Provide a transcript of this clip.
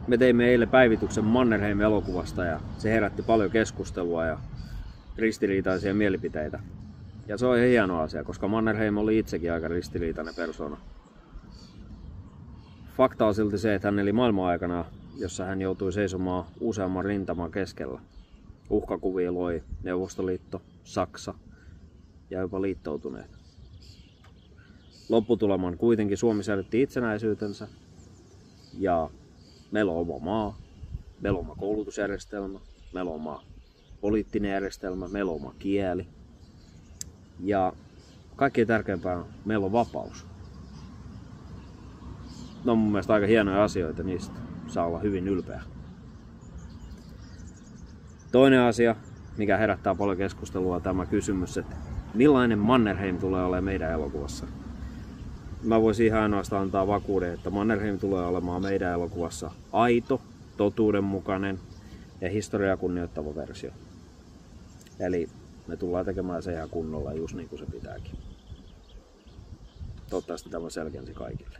Me teimme eilen päivityksen Mannerheim-elokuvasta ja se herätti paljon keskustelua ja ristiriitaisia mielipiteitä. Ja se on ihan hieno asia, koska Mannerheim oli itsekin aika ristiriitainen persona. Fakta on silti se, että hän eli maailman-aikana, jossa hän joutui seisomaan useamman rintaman keskellä. Uhkakuvia loi Neuvostoliitto, Saksa ja jopa liittoutuneet. Lopputuleman kuitenkin Suomi säilytti itsenäisyytensä ja meillä on oma maa, meillä on oma koulutusjärjestelmä, meillä on oma poliittinen järjestelmä, meillä on oma kieli ja kaikkein tärkeämpää on, meillä on vapaus. Ne on mun mielestä aika hienoja asioita, niistä saa olla hyvin ylpeä. Toinen asia, mikä herättää paljon keskustelua, on tämä kysymys, että millainen Mannerheim tulee olemaan meidän elokuvassa. Mä voisin ihan ainoastaan antaa vakuuden, että Mannerheim tulee olemaan meidän elokuvassa aito, totuudenmukainen ja historiaa kunnioittava versio. Eli me tullaan tekemään se ihan kunnolla just niin kuin se pitääkin. Toivottavasti tämä selkensi kaikille.